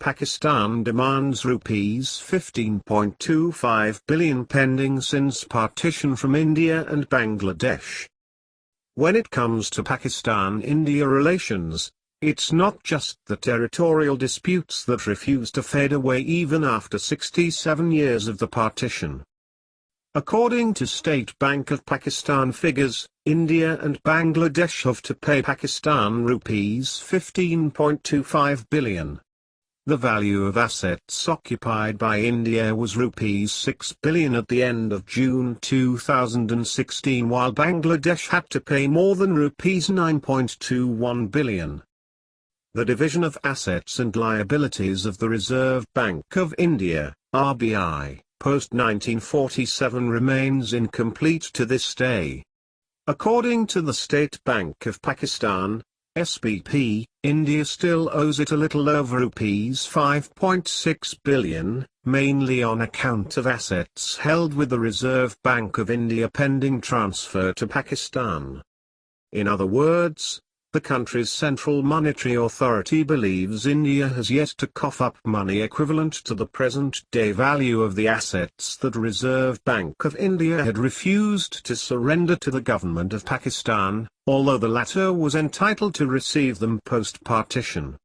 Pakistan demands rupees 15.25 billion pending since partition from India and Bangladesh. When it comes to Pakistan-India relations, it's not just the territorial disputes that refuse to fade away even after 67 years of the partition. According to State Bank of Pakistan figures, India and Bangladesh have to pay Pakistan rupees 15.25 billion. The value of assets occupied by India was rupees 6 billion at the end of June 2016, while Bangladesh had to pay more than rupees 9.21 billion. The division of assets and liabilities of the Reserve Bank of India, RBI, post-1947 remains incomplete to this day. According to the State Bank of Pakistan, SBP, India still owes it a little over rupees 5.6 billion, mainly on account of assets held with the Reserve Bank of India pending transfer to Pakistan. In other words, the country's central monetary authority believes India has yet to cough up money equivalent to the present-day value of the assets that Reserve Bank of India had refused to surrender to the government of Pakistan, although the latter was entitled to receive them post-partition.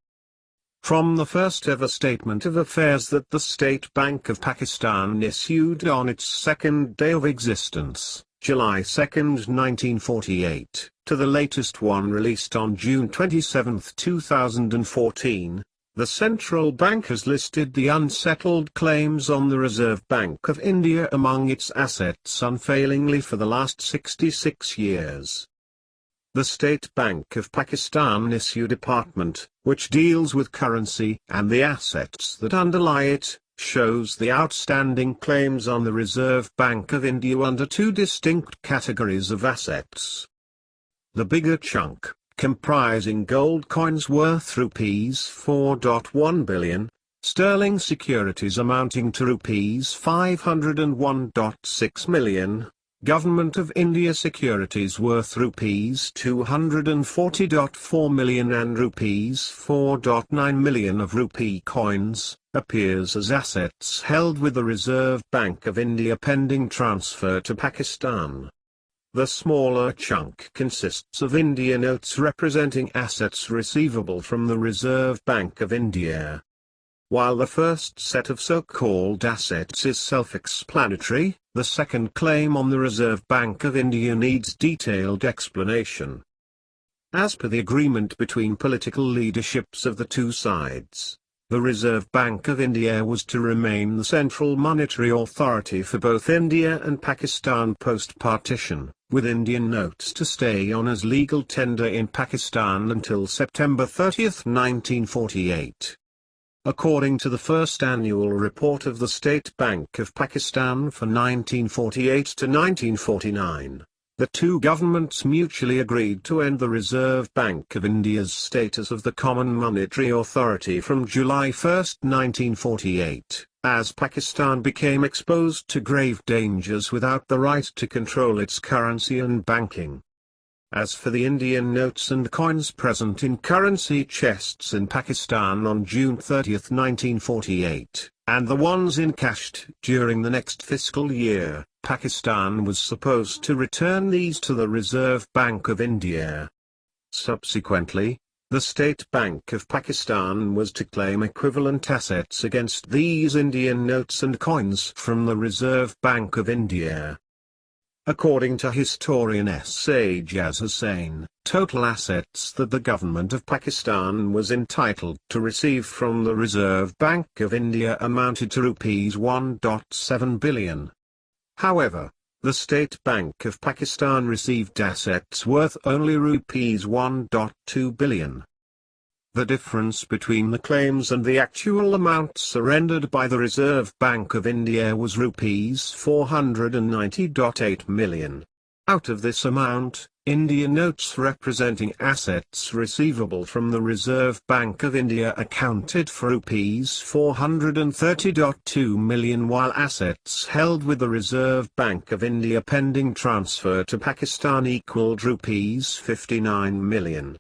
From the first-ever statement of affairs that the State Bank of Pakistan issued on its second day of existence, July 2, 1948, to the latest one released on June 27, 2014, the central bank has listed the unsettled claims on the Reserve Bank of India among its assets unfailingly for the last 66 years. The State Bank of Pakistan Issue Department, which deals with currency and the assets that underlie it, shows the outstanding claims on the Reserve Bank of India under two distinct categories of assets. The bigger chunk, comprising gold coins worth rupees 4.1 billion, sterling securities amounting to rupees 501.6 million, Government of India securities worth rupees 240.4 million and rupees 4.9 million of rupee coins, appears as assets held with the Reserve Bank of India pending transfer to Pakistan. The smaller chunk consists of India notes representing assets receivable from the Reserve Bank of India. While the first set of so-called assets is self-explanatory, the second claim on the Reserve Bank of India needs detailed explanation. As per the agreement between political leaderships of the two sides, the Reserve Bank of India was to remain the central monetary authority for both India and Pakistan post-partition, with Indian notes to stay on as legal tender in Pakistan until September 30, 1948. According to the first annual report of the State Bank of Pakistan for 1948 to 1949, the two governments mutually agreed to end the Reserve Bank of India's status of the common monetary authority from July 1, 1948, as Pakistan became exposed to grave dangers without the right to control its currency and banking. As for the Indian notes and coins present in currency chests in Pakistan on June 30, 1948, and the ones encashed during the next fiscal year, Pakistan was supposed to return these to the Reserve Bank of India. Subsequently, the State Bank of Pakistan was to claim equivalent assets against these Indian notes and coins from the Reserve Bank of India. According to historian S. Ajaz Hussain, total assets that the government of Pakistan was entitled to receive from the Reserve Bank of India amounted to rupees 1.7 billion. However, the State Bank of Pakistan received assets worth only rupees 1.2 billion. The difference between the claims and the actual amount surrendered by the Reserve Bank of India was rupees 490.8 million. Out of this amount, Indian notes representing assets receivable from the Reserve Bank of India accounted for rupees 430.2 million, while assets held with the Reserve Bank of India pending transfer to Pakistan equaled rupees 59 million.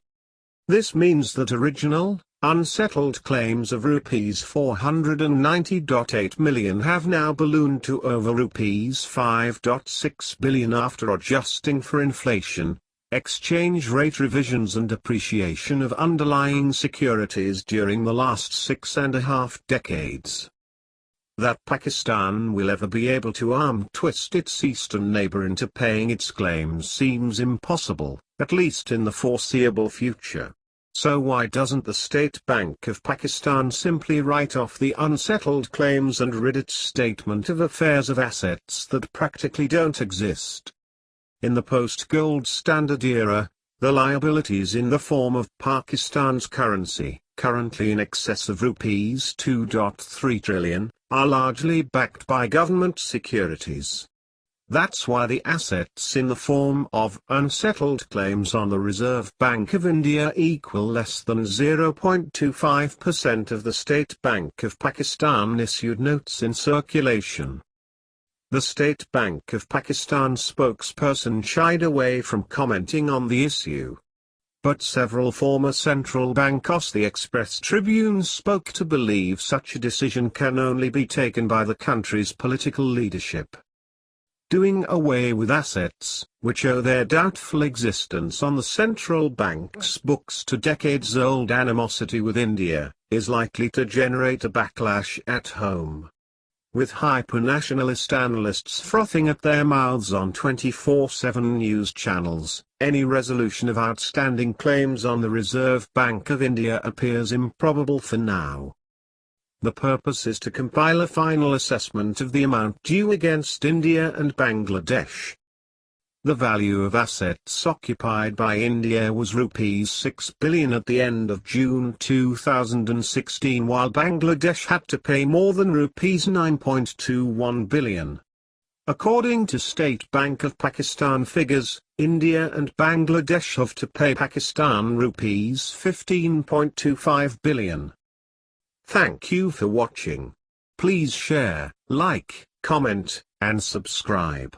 This means that original, Unsettled claims of rupees 490.8 million have now ballooned to over rupees 5.6 billion after adjusting for inflation, exchange rate revisions and depreciation of underlying securities during the last 6.5 decades. That Pakistan will ever be able to arm twist its eastern neighbor into paying its claims seems impossible, at least in the foreseeable future. So why doesn't the State Bank of Pakistan simply write off the unsettled claims and rid its statement of affairs of assets that practically don't exist? In the post-gold standard era, the liabilities in the form of Pakistan's currency, currently in excess of rupees 2.3 trillion, are largely backed by government securities. That's why the assets in the form of unsettled claims on the Reserve Bank of India equal less than 0.25% of the State Bank of Pakistan issued notes in circulation. The State Bank of Pakistan spokesperson shied away from commenting on the issue. But several former central bankers the Express Tribune spoke to believe such a decision can only be taken by the country's political leadership. Doing away with assets, which owe their doubtful existence on the central bank's books to decades-old animosity with India, is likely to generate a backlash at home. With hyper-nationalist analysts frothing at their mouths on 24/7 news channels, any resolution of outstanding claims on the Reserve Bank of India appears improbable for now. The purpose is to compile a final assessment of the amount due against India and Bangladesh. The value of assets occupied by India was rupees 6 billion at the end of June 2016, while Bangladesh had to pay more than rupees 9.21 billion. According to State Bank of Pakistan figures, India and Bangladesh have to pay Pakistan rupees 15.25 billion. Thank you for watching. Please share, like, comment, and subscribe.